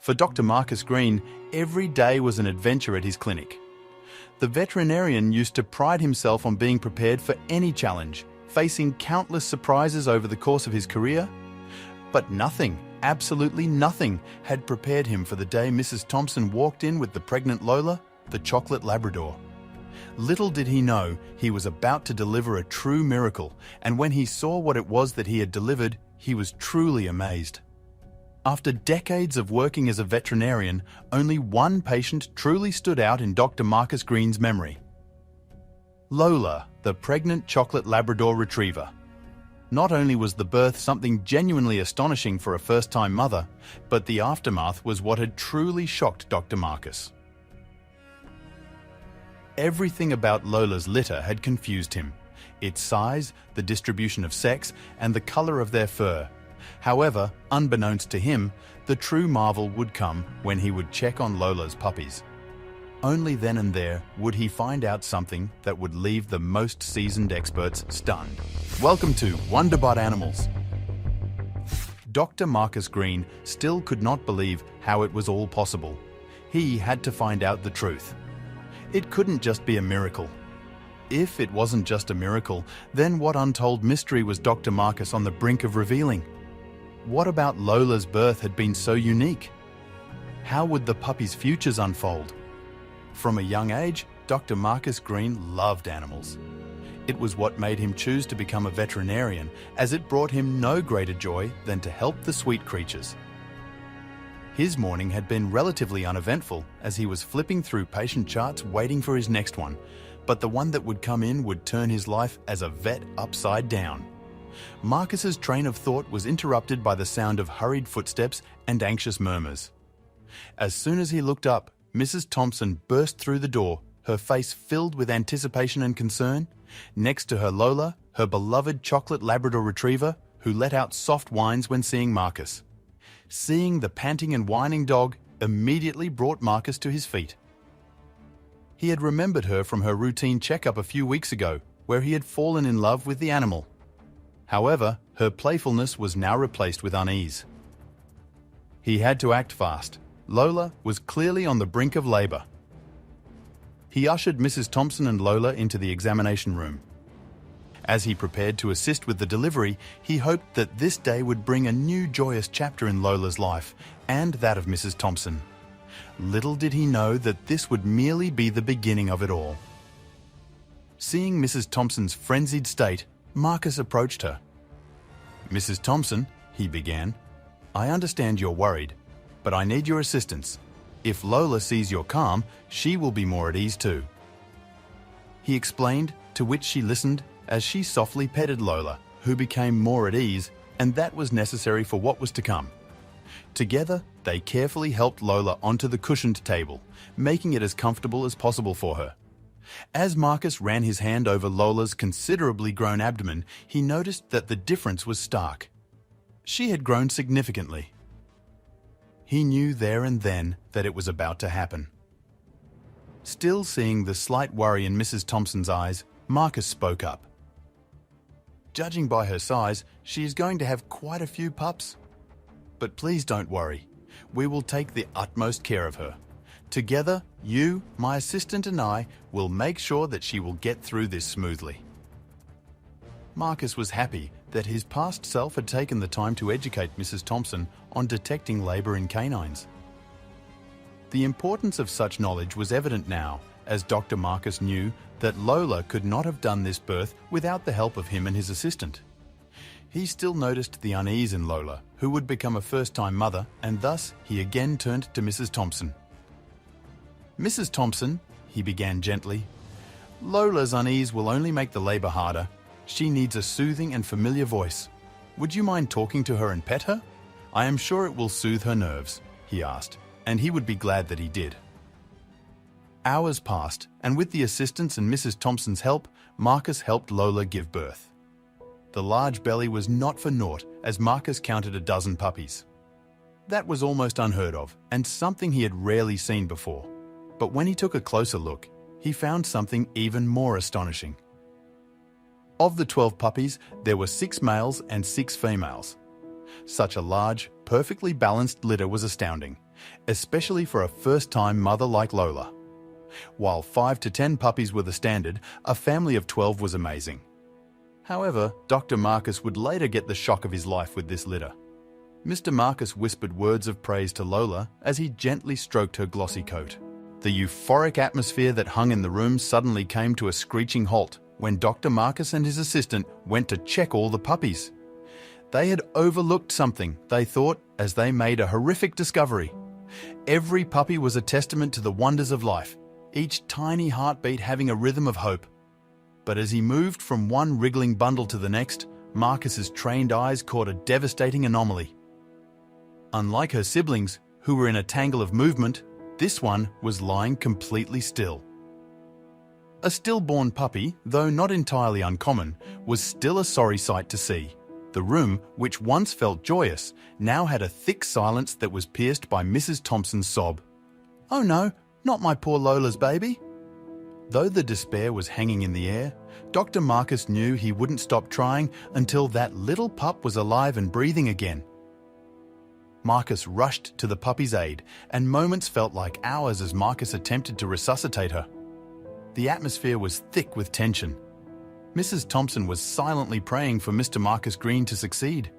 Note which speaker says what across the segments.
Speaker 1: For Dr. Marcus Greene, every day was an adventure at his clinic. The veterinarian used to pride himself on being prepared for any challenge, facing countless surprises over the course of his career. But nothing, absolutely nothing, had prepared him for the day Mrs. Thompson walked in with the pregnant Lola, the chocolate Labrador. Little did he know he was about to deliver a true miracle, and when he saw what it was that he had delivered, he was truly amazed. After decades of working as a veterinarian, only one patient truly stood out in Dr. Marcus Greene's memory. Lola, the pregnant chocolate Labrador retriever. Not only was the birth something genuinely astonishing for a first-time mother, but the aftermath was what had truly shocked Dr. Marcus. Everything about Lola's litter had confused him. Its size, the distribution of sex, and the color of their fur. However, unbeknownst to him, the true marvel would come when he would check on Lola's puppies. Only then and there would he find out something that would leave the most seasoned experts stunned. Welcome to Wonderbot Animals. Dr. Marcus Greene still could not believe how it was all possible. He had to find out the truth. It couldn't just be a miracle. If it wasn't just a miracle, then what untold mystery was Dr. Marcus on the brink of revealing? What about Lola's birth had been so unique? How would the puppy's futures unfold? From a young age, Dr. Marcus Greene loved animals. It was what made him choose to become a veterinarian, as it brought him no greater joy than to help the sweet creatures. His morning had been relatively uneventful as he was flipping through patient charts waiting for his next one, but the one that would come in would turn his life as a vet upside down. Marcus's train of thought was interrupted by the sound of hurried footsteps and anxious murmurs. As soon as he looked up, Mrs. Thompson burst through the door, her face filled with anticipation and concern. Next to her Lola, her beloved chocolate Labrador retriever, who let out soft whines when seeing Marcus. Seeing the panting and whining dog immediately brought Marcus to his feet. He had remembered her from her routine checkup a few weeks ago, where he had fallen in love with the animal. However, her playfulness was now replaced with unease. He had to act fast. Lola was clearly on the brink of labor. He ushered Mrs. Thompson and Lola into the examination room. As he prepared to assist with the delivery, he hoped that this day would bring a new joyous chapter in Lola's life and that of Mrs. Thompson. Little did he know that this would merely be the beginning of it all. Seeing Mrs. Thompson's frenzied state, Marcus approached her. "Mrs. Thompson," he began, "I understand you're worried, but I need your assistance. If Lola sees you're calm, she will be more at ease too." He explained, to which she listened as she softly petted Lola, who became more at ease, and that was necessary for what was to come. Together, they carefully helped Lola onto the cushioned table, making it as comfortable as possible for her. As Marcus ran his hand over Lola's considerably grown abdomen, he noticed that the difference was stark. She had grown significantly. He knew there and then that it was about to happen. Still seeing the slight worry in Mrs. Thompson's eyes, Marcus spoke up. "Judging by her size, she is going to have quite a few pups. But please don't worry. We will take the utmost care of her. Together, you, my assistant, and I will make sure that she will get through this smoothly." Marcus was happy that his past self had taken the time to educate Mrs. Thompson on detecting labor in canines. The importance of such knowledge was evident now, as Dr. Marcus knew that Lola could not have done this birth without the help of him and his assistant. He still noticed the unease in Lola, who would become a first-time mother, and thus he again turned to Mrs. Thompson. "Mrs. Thompson," he began gently, "Lola's unease will only make the labor harder. She needs a soothing and familiar voice. Would you mind talking to her and pet her? I am sure it will soothe her nerves," he asked, and he would be glad that he did. Hours passed, and with the assistance and Mrs. Thompson's help, Marcus helped Lola give birth. The large belly was not for naught, as Marcus counted a dozen puppies. That was almost unheard of, and something he had rarely seen before. But when he took a closer look, he found something even more astonishing. Of the 12 puppies, there were 6 males and 6 females. Such a large, perfectly balanced litter was astounding, especially for a first-time mother like Lola. While 5 to 10 puppies were the standard, a family of 12 was amazing. However, Dr. Marcus would later get the shock of his life with this litter. Mr. Marcus whispered words of praise to Lola as he gently stroked her glossy coat. The euphoric atmosphere that hung in the room suddenly came to a screeching halt when Dr. Marcus and his assistant went to check all the puppies. They had overlooked something, they thought, as they made a horrific discovery. Every puppy was a testament to the wonders of life, each tiny heartbeat having a rhythm of hope. But as he moved from one wriggling bundle to the next, Marcus's trained eyes caught a devastating anomaly. Unlike her siblings, who were in a tangle of movement, this one was lying completely still. A stillborn puppy, though not entirely uncommon, was still a sorry sight to see. The room, which once felt joyous, now had a thick silence that was pierced by Mrs. Thompson's sob. "Oh no, not my poor Lola's baby." Though the despair was hanging in the air, Dr. Marcus knew he wouldn't stop trying until that little pup was alive and breathing again. Marcus rushed to the puppy's aid, and moments felt like hours as Marcus attempted to resuscitate her. The atmosphere was thick with tension. Mrs. Thompson was silently praying for Mr. Marcus Greene to succeed.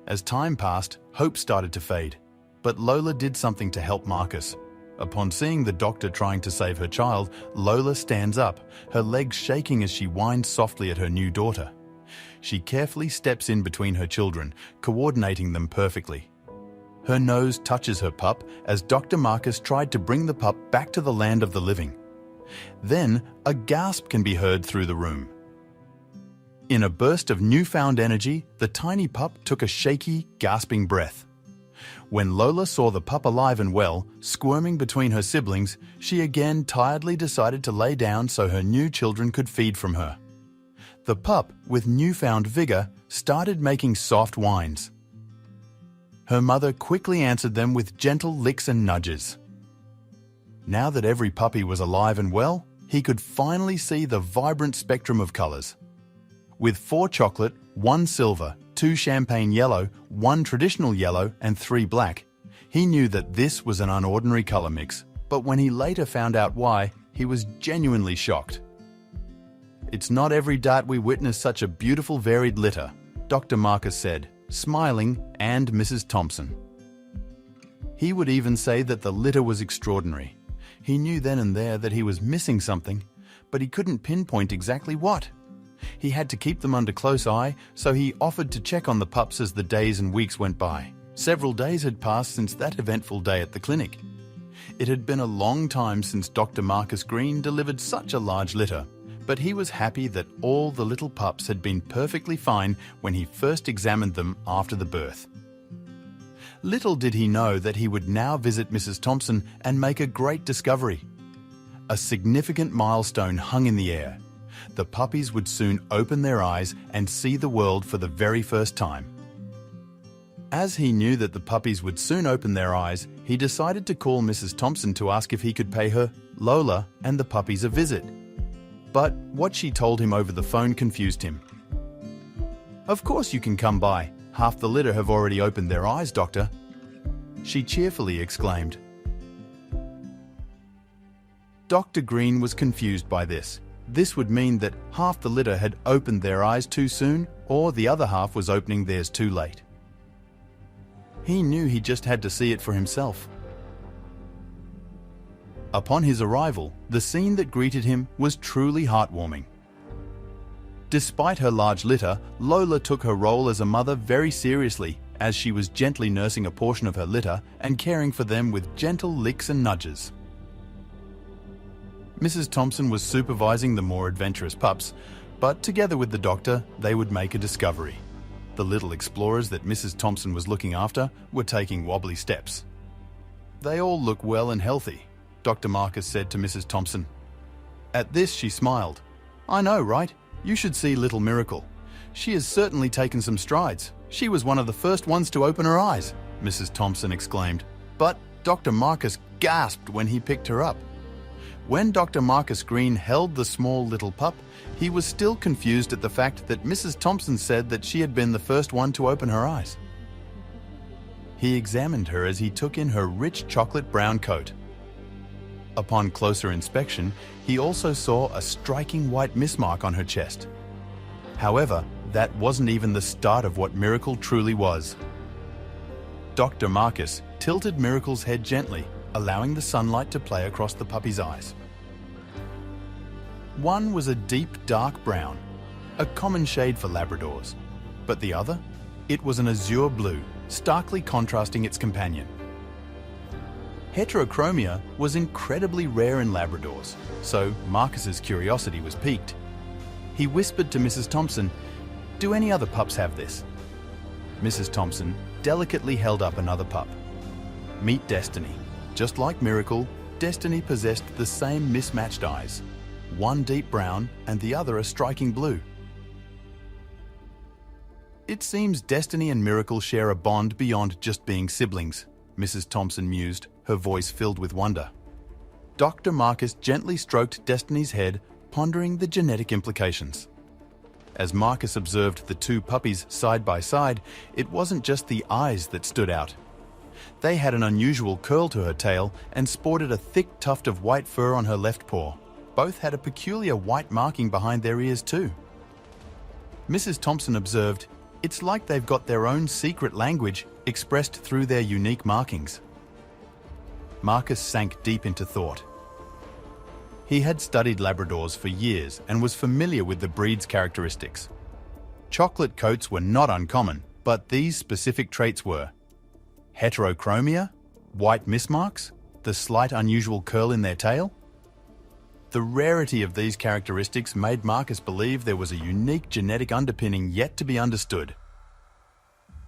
Speaker 1: As time passed, hope started to fade, but Lola did something to help Marcus. Upon seeing the doctor trying to save her child, Lola stands up, her legs shaking as she whines softly at her new daughter. She carefully steps in between her children, coordinating them perfectly. Her nose touches her pup as Dr. Marcus tried to bring the pup back to the land of the living. Then, a gasp can be heard through the room. In a burst of newfound energy, the tiny pup took a shaky, gasping breath. When Lola saw the pup alive and well, squirming between her siblings, she again tiredly decided to lay down so her new children could feed from her. The pup, with newfound vigor, started making soft whines. Her mother quickly answered them with gentle licks and nudges. Now that every puppy was alive and well, he could finally see the vibrant spectrum of colors. With 4 chocolate, 1 silver, 2 champagne yellow, 1 traditional yellow, and 3 black, he knew that this was an unordinary color mix, but when he later found out why, he was genuinely shocked. "It's not every dart we witness such a beautiful varied litter," Dr. Marcus said, smiling, and Mrs. Thompson. He would even say that the litter was extraordinary. He knew then and there that he was missing something, but he couldn't pinpoint exactly what. He had to keep them under close eye, so he offered to check on the pups as the days and weeks went by. Several days had passed since that eventful day at the clinic. It had been a long time since Dr. Marcus Greene delivered such a large litter, but he was happy that all the little pups had been perfectly fine when he first examined them after the birth. Little did he know that he would now visit Mrs. Thompson and make a great discovery. A significant milestone hung in the air. The puppies would soon open their eyes and see the world for the very first time. As he knew that the puppies would soon open their eyes, he decided to call Mrs. Thompson to ask if he could pay her, Lola, and the puppies a visit. But what she told him over the phone confused him. "Of course you can come by. Half the litter have already opened their eyes, Doctor," she cheerfully exclaimed. Dr. Greene was confused by this. This would mean that half the litter had opened their eyes too soon, or the other half was opening theirs too late. He knew he just had to see it for himself. Upon his arrival, the scene that greeted him was truly heartwarming. Despite her large litter, Lola took her role as a mother very seriously, as she was gently nursing a portion of her litter and caring for them with gentle licks and nudges. Mrs. Thompson was supervising the more adventurous pups, but together with the doctor, they would make a discovery. The little explorers that Mrs. Thompson was looking after were taking wobbly steps. "They all look well and healthy," Dr. Marcus said to Mrs. Thompson. At this, she smiled. "I know, right? You should see little Miracle. She has certainly taken some strides. She was one of the first ones to open her eyes," Mrs. Thompson exclaimed. But Dr. Marcus gasped when he picked her up. When Dr. Marcus Greene held the small little pup, he was still confused at the fact that Mrs. Thompson said that she had been the first one to open her eyes. He examined her as he took in her rich chocolate brown coat. Upon closer inspection, he also saw a striking white mismark on her chest. However, that wasn't even the start of what Miracle truly was. Dr. Marcus tilted Miracle's head gently, allowing the sunlight to play across the puppy's eyes. One was a deep dark brown, a common shade for Labradors, but the other? It was an azure blue, starkly contrasting its companion. Heterochromia was incredibly rare in Labradors, so Marcus's curiosity was piqued. He whispered to Mrs. Thompson, "Do any other pups have this?" Mrs. Thompson delicately held up another pup. Meet Destiny. Just like Miracle, Destiny possessed the same mismatched eyes, one deep brown and the other a striking blue. It seems Destiny and Miracle share a bond beyond just being siblings, Mrs. Thompson mused, her voice filled with wonder. Dr. Marcus gently stroked Destiny's head, pondering the genetic implications. As Marcus observed the two puppies side by side, it wasn't just the eyes that stood out. They had an unusual curl to her tail and sported a thick tuft of white fur on her left paw. Both had a peculiar white marking behind their ears too. Mrs. Thompson observed, "It's like they've got their own secret language expressed through their unique markings." Marcus sank deep into thought. He had studied Labradors for years and was familiar with the breed's characteristics. Chocolate coats were not uncommon, but these specific traits were heterochromia, white mismarks, the slight unusual curl in their tail. The rarity of these characteristics made Marcus believe there was a unique genetic underpinning yet to be understood.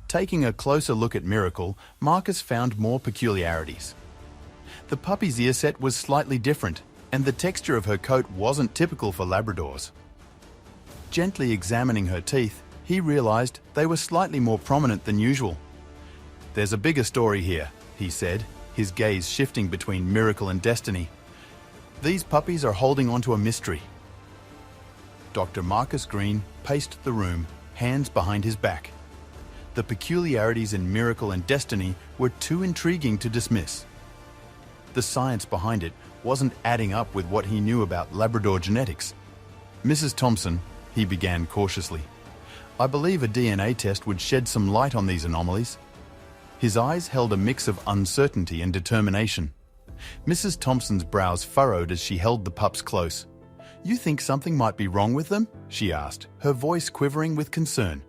Speaker 1: Taking a closer look at Miracle, Marcus found more peculiarities. The puppy's ear set was slightly different, and the texture of her coat wasn't typical for Labradors. Gently examining her teeth, he realized they were slightly more prominent than usual. "There's a bigger story here," he said, his gaze shifting between Miracle and Destiny. "These puppies are holding onto a mystery." Dr. Marcus Greene paced the room, hands behind his back. The peculiarities in Miracle and Destiny were too intriguing to dismiss. The science behind it wasn't adding up with what he knew about Labrador genetics. "Mrs. Thompson," he began cautiously, "I believe a DNA test would shed some light on these anomalies." His eyes held a mix of uncertainty and determination. Mrs. Thompson's brows furrowed as she held the pups close. "You think something might be wrong with them?" she asked, her voice quivering with concern.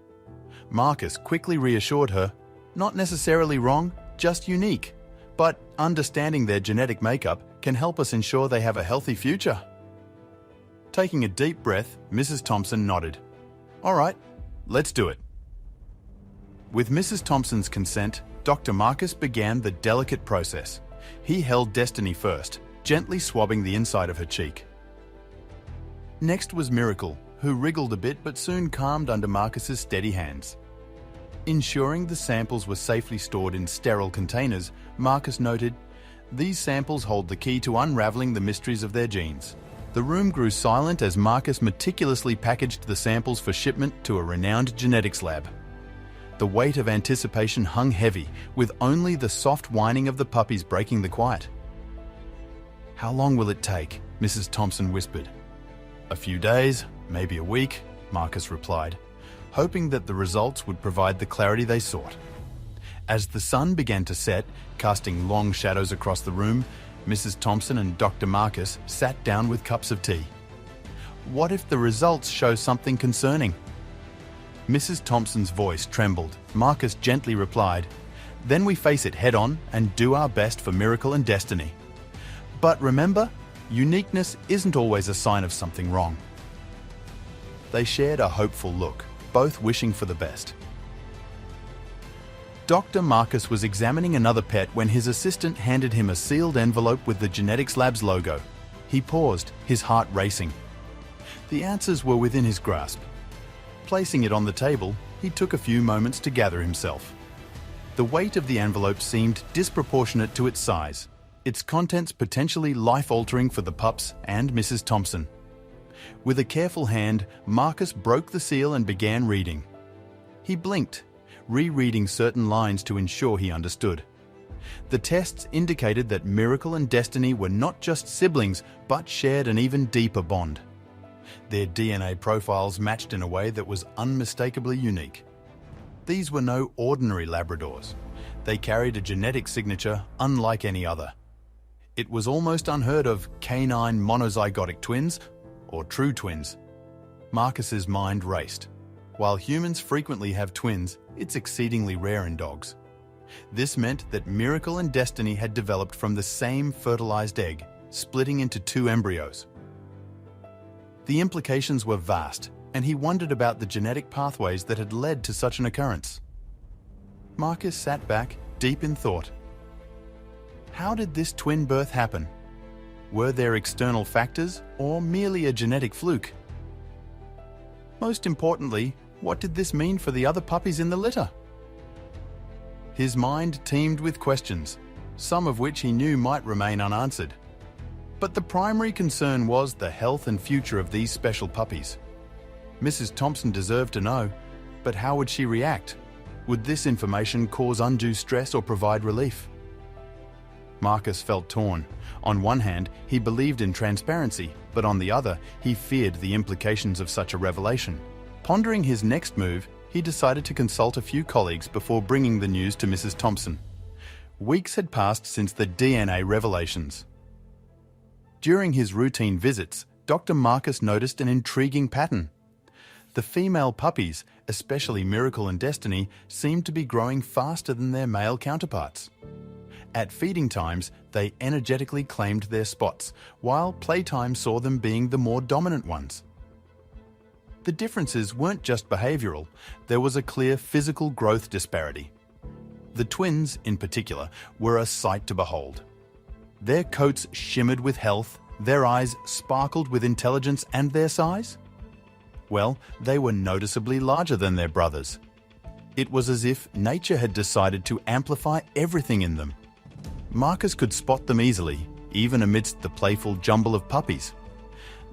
Speaker 1: Marcus quickly reassured her, "Not necessarily wrong, just unique. But understanding their genetic makeup can help us ensure they have a healthy future." Taking a deep breath, Mrs. Thompson nodded. "All right, let's do it." With Mrs. Thompson's consent, Dr. Marcus began the delicate process. He held Destiny first, gently swabbing the inside of her cheek. Next was Miracle, who wriggled a bit but soon calmed under Marcus's steady hands. Ensuring the samples were safely stored in sterile containers, Marcus noted, "These samples hold the key to unraveling the mysteries of their genes." The room grew silent as Marcus meticulously packaged the samples for shipment to a renowned genetics lab. The weight of anticipation hung heavy, with only the soft whining of the puppies breaking the quiet. "How long will it take?" Mrs. Thompson whispered. "A few days, maybe a week," Marcus replied, hoping that the results would provide the clarity they sought. As the sun began to set, casting long shadows across the room, Mrs. Thompson and Dr. Marcus sat down with cups of tea. "What if the results show something concerning?" Mrs. Thompson's voice trembled. Marcus gently replied, "Then we face it head-on and do our best for Miracle and Destiny. But remember, uniqueness isn't always a sign of something wrong." They shared a hopeful look, both wishing for the best. Dr. Marcus was examining another pet when his assistant handed him a sealed envelope with the genetics lab's logo. He paused, his heart racing. The answers were within his grasp. Placing it on the table, he took a few moments to gather himself. The weight of the envelope seemed disproportionate to its size, its contents potentially life-altering for the pups and Mrs. Thompson. With a careful hand, Marcus broke the seal and began reading. He blinked, rereading certain lines to ensure he understood. The tests indicated that Miracle and Destiny were not just siblings, but shared an even deeper bond. Their DNA profiles matched in a way that was unmistakably unique. These were no ordinary Labradors. They carried a genetic signature unlike any other. It was almost unheard of canine monozygotic twins, or true twins. Marcus's mind raced. While humans frequently have twins, it's exceedingly rare in dogs. This meant that Miracle and Destiny had developed from the same fertilized egg, splitting into 2 embryos. The implications were vast, and he wondered about the genetic pathways that had led to such an occurrence. Marcus sat back, deep in thought. How did this twin birth happen? Were there external factors, or merely a genetic fluke? Most importantly, what did this mean for the other puppies in the litter? His mind teemed with questions, some of which he knew might remain unanswered. But the primary concern was the health and future of these special puppies. Mrs. Thompson deserved to know, but how would she react? Would this information cause undue stress or provide relief? Marcus felt torn. On one hand, he believed in transparency, but on the other, he feared the implications of such a revelation. Pondering his next move, he decided to consult a few colleagues before bringing the news to Mrs. Thompson. Weeks had passed since the DNA revelations. During his routine visits, Dr. Marcus noticed an intriguing pattern. The female puppies, especially Miracle and Destiny, seemed to be growing faster than their male counterparts. At feeding times, they energetically claimed their spots, while playtime saw them being the more dominant ones. The differences weren't just behavioral, there was a clear physical growth disparity. The twins, in particular, were a sight to behold. Their coats shimmered with health, their eyes sparkled with intelligence, and their size? Well, they were noticeably larger than their brothers. It was as if nature had decided to amplify everything in them. Marcus could spot them easily, even amidst the playful jumble of puppies.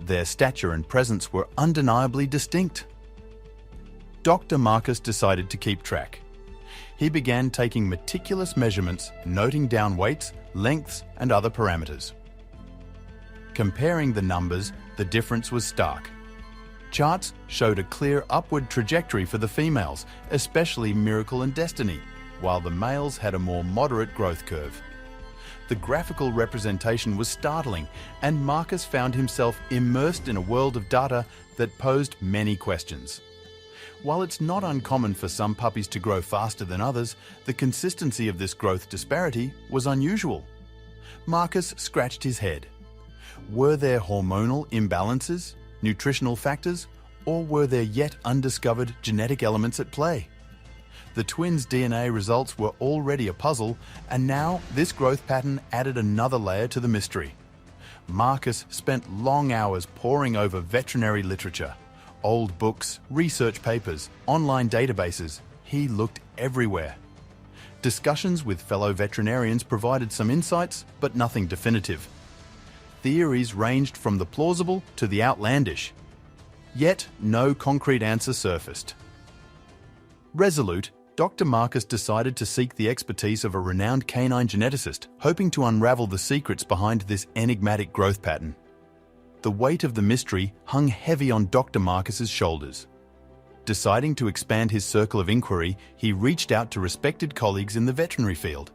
Speaker 1: Their stature and presence were undeniably distinct. Dr. Marcus decided to keep track. He began taking meticulous measurements, noting down weights, lengths, and other parameters. Comparing the numbers, the difference was stark. Charts showed a clear upward trajectory for the females, especially Miracle and Destiny, while the males had a more moderate growth curve. The graphical representation was startling, and Marcus found himself immersed in a world of data that posed many questions. While it's not uncommon for some puppies to grow faster than others, the consistency of this growth disparity was unusual. Marcus scratched his head. Were there hormonal imbalances, nutritional factors, or were there yet undiscovered genetic elements at play? The twins' DNA results were already a puzzle, and now this growth pattern added another layer to the mystery. Marcus spent long hours poring over veterinary literature, old books, research papers, online databases. He looked everywhere. Discussions with fellow veterinarians provided some insights, but nothing definitive. Theories ranged from the plausible to the outlandish. Yet no concrete answer surfaced. Resolute, Dr. Marcus decided to seek the expertise of a renowned canine geneticist, hoping to unravel the secrets behind this enigmatic growth pattern. The weight of the mystery hung heavy on Dr. Marcus's shoulders. Deciding to expand his circle of inquiry, he reached out to respected colleagues in the veterinary field.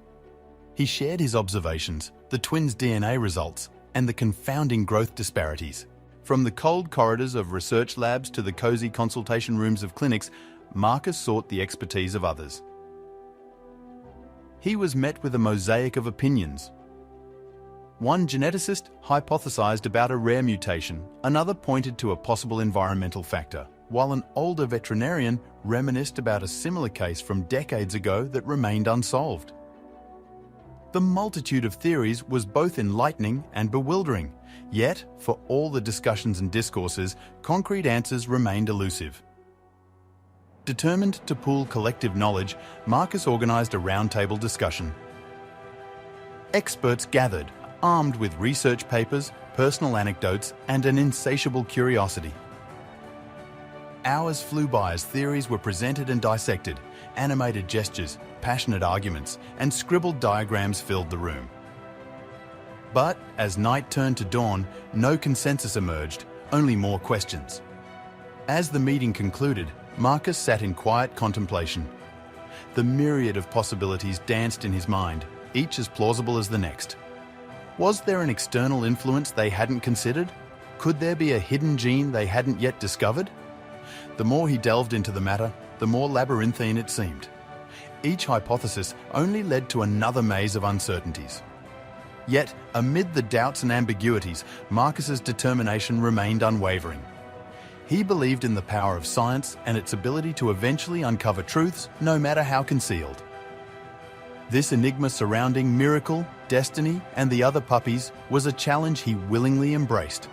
Speaker 1: He shared his observations, the twins' DNA results, and the confounding growth disparities. From the cold corridors of research labs to the cozy consultation rooms of clinics, Marcus sought the expertise of others. He was met with a mosaic of opinions. One geneticist hypothesized about a rare mutation, another pointed to a possible environmental factor, while an older veterinarian reminisced about a similar case from decades ago that remained unsolved. The multitude of theories was both enlightening and bewildering, yet, for all the discussions and discourses, concrete answers remained elusive. Determined to pool collective knowledge, Marcus organized a roundtable discussion. Experts gathered, armed with research papers, personal anecdotes, and an insatiable curiosity. Hours flew by as theories were presented and dissected. Animated gestures, passionate arguments, and scribbled diagrams filled the room. But as night turned to dawn, no consensus emerged, only more questions. As the meeting concluded, Marcus sat in quiet contemplation. The myriad of possibilities danced in his mind, each as plausible as the next. Was there an external influence they hadn't considered? Could there be a hidden gene they hadn't yet discovered? The more he delved into the matter, the more labyrinthine it seemed. Each hypothesis only led to another maze of uncertainties. Yet, amid the doubts and ambiguities, Marcus's determination remained unwavering. He believed in the power of science and its ability to eventually uncover truths, no matter how concealed. This enigma surrounding Miracle, Destiny, and the other puppies was a challenge he willingly embraced.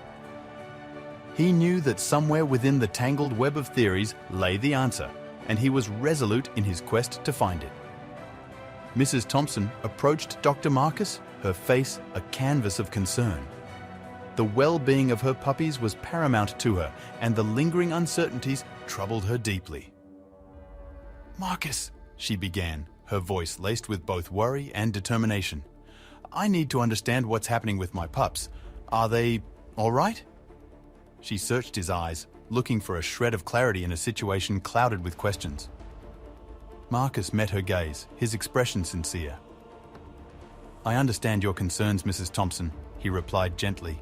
Speaker 1: He knew that somewhere within the tangled web of theories lay the answer, and he was resolute in his quest to find it. Mrs. Thompson approached Dr. Marcus, her face a canvas of concern. The well-being of her puppies was paramount to her, and the lingering uncertainties troubled her deeply. "Marcus," she began, her voice laced with both worry and determination. "I need to understand what's happening with my pups. Are they all right?" She searched his eyes, looking for a shred of clarity in a situation clouded with questions. Marcus met her gaze, his expression sincere. "I understand your concerns, Mrs. Thompson," he replied gently.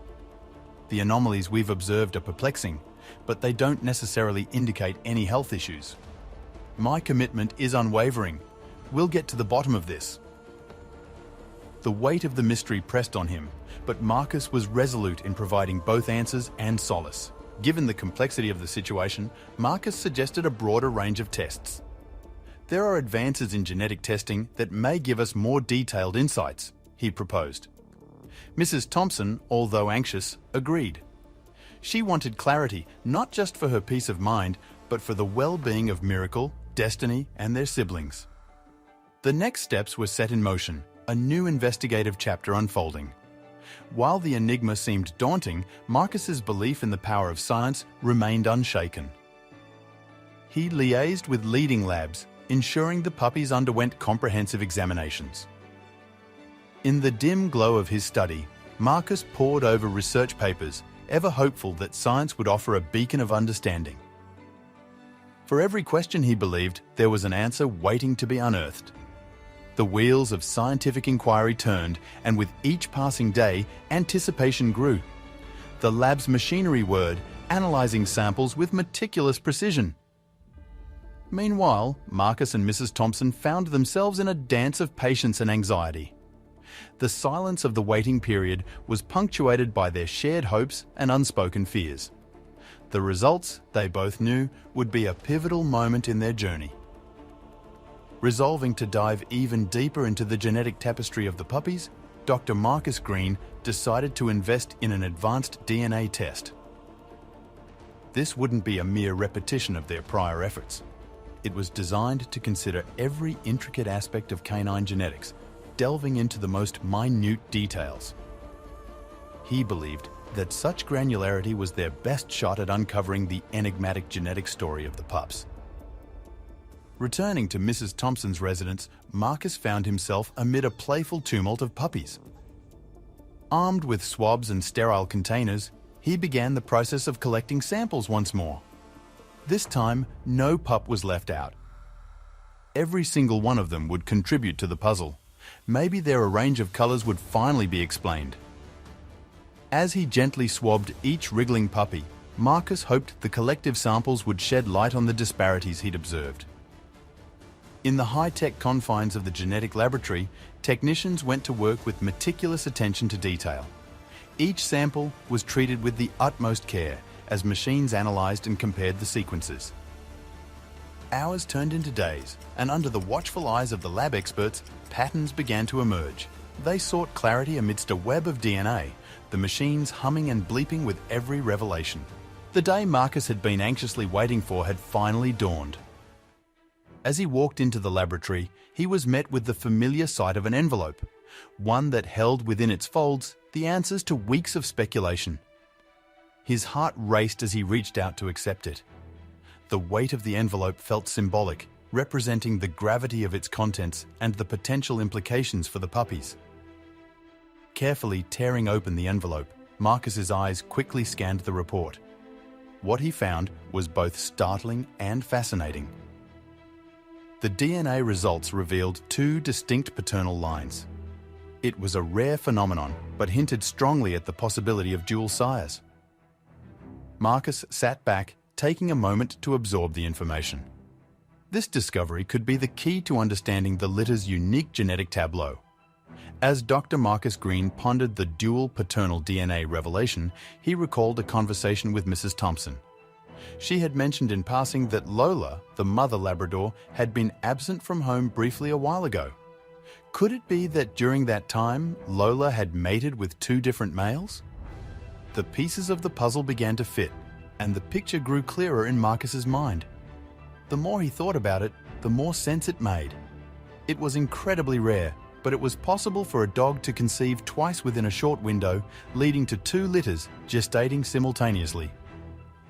Speaker 1: "The anomalies we've observed are perplexing, but they don't necessarily indicate any health issues. My commitment is unwavering. We'll get to the bottom of this." The weight of the mystery pressed on him, but Marcus was resolute in providing both answers and solace. Given the complexity of the situation, Marcus suggested a broader range of tests. "There are advances in genetic testing that may give us more detailed insights," he proposed. Mrs. Thompson, although anxious, agreed. She wanted clarity not just for her peace of mind, but for the well-being of Miracle, Destiny, and their siblings. The next steps were set in motion, a new investigative chapter unfolding. While the enigma seemed daunting, Marcus's belief in the power of science remained unshaken. He liaised with leading labs, ensuring the puppies underwent comprehensive examinations. In the dim glow of his study, Marcus pored over research papers, ever hopeful that science would offer a beacon of understanding. For every question he believed, there was an answer waiting to be unearthed. The wheels of scientific inquiry turned, and with each passing day, anticipation grew. The lab's machinery whirred, analyzing samples with meticulous precision. Meanwhile, Marcus and Mrs. Thompson found themselves in a dance of patience and anxiety. The silence of the waiting period was punctuated by their shared hopes and unspoken fears. The results, they both knew, would be a pivotal moment in their journey. Resolving to dive even deeper into the genetic tapestry of the puppies, Dr. Marcus Greene decided to invest in an advanced DNA test. This wouldn't be a mere repetition of their prior efforts. It was designed to consider every intricate aspect of canine genetics, delving into the most minute details. He believed that such granularity was their best shot at uncovering the enigmatic genetic story of the pups. Returning to Mrs. Thompson's residence, Marcus found himself amid a playful tumult of puppies. Armed with swabs and sterile containers, he began the process of collecting samples once more. This time, no pup was left out. Every single one of them would contribute to the puzzle. Maybe their range of colors would finally be explained. As he gently swabbed each wriggling puppy, Marcus hoped the collective samples would shed light on the disparities he'd observed. In the high-tech confines of the genetic laboratory, technicians went to work with meticulous attention to detail. Each sample was treated with the utmost care as machines analyzed and compared the sequences. Hours turned into days, and under the watchful eyes of the lab experts, patterns began to emerge. They sought clarity amidst a web of DNA, the machines humming and bleeping with every revelation. The day Marcus had been anxiously waiting for had finally dawned. As he walked into the laboratory, he was met with the familiar sight of an envelope, one that held within its folds the answers to weeks of speculation. His heart raced as he reached out to accept it. The weight of the envelope felt symbolic, representing the gravity of its contents and the potential implications for the puppies. Carefully tearing open the envelope, Marcus's eyes quickly scanned the report. What he found was both startling and fascinating. The DNA results revealed two distinct paternal lines. It was a rare phenomenon, but hinted strongly at the possibility of dual sires. Marcus sat back, taking a moment to absorb the information. This discovery could be the key to understanding the litter's unique genetic tableau. As Dr. Marcus Greene pondered the dual paternal DNA revelation, he recalled a conversation with Mrs. Thompson. She had mentioned in passing that Lola, the mother Labrador, had been absent from home briefly a while ago. Could it be that during that time, Lola had mated with two different males? The pieces of the puzzle began to fit, and the picture grew clearer in Marcus's mind. The more he thought about it, the more sense it made. It was incredibly rare, but it was possible for a dog to conceive twice within a short window, leading to two litters gestating simultaneously.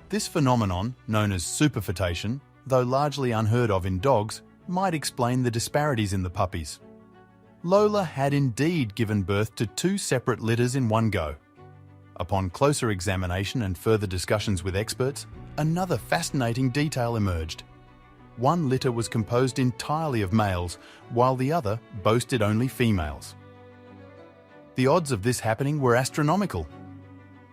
Speaker 1: This phenomenon, known as superfetation, though largely unheard of in dogs, might explain the disparities in the puppies. Lola had indeed given birth to two separate litters in one go. Upon closer examination and further discussions with experts, another fascinating detail emerged. One litter was composed entirely of males, while the other boasted only females. The odds of this happening were astronomical.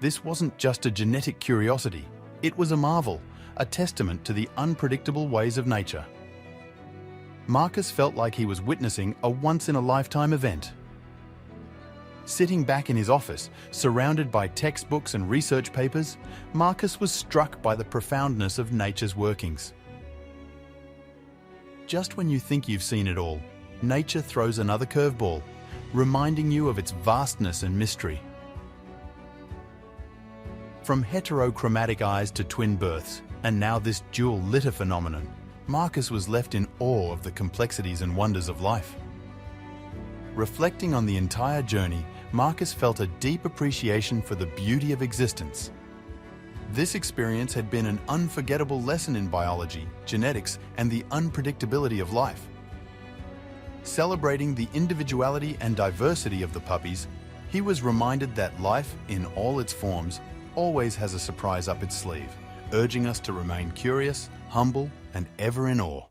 Speaker 1: This wasn't just a genetic curiosity, it was a marvel, a testament to the unpredictable ways of nature. Marcus felt like he was witnessing a once-in-a-lifetime event. Sitting back in his office, surrounded by textbooks and research papers, Marcus was struck by the profoundness of nature's workings. Just when you think you've seen it all, nature throws another curveball, reminding you of its vastness and mystery. From heterochromatic eyes to twin births, and now this dual litter phenomenon, Marcus was left in awe of the complexities and wonders of life. Reflecting on the entire journey, Marcus felt a deep appreciation for the beauty of existence. This experience had been an unforgettable lesson in biology, genetics, and the unpredictability of life. Celebrating the individuality and diversity of the puppies, he was reminded that life, in all its forms, always has a surprise up its sleeve, urging us to remain curious, humble, and ever in awe.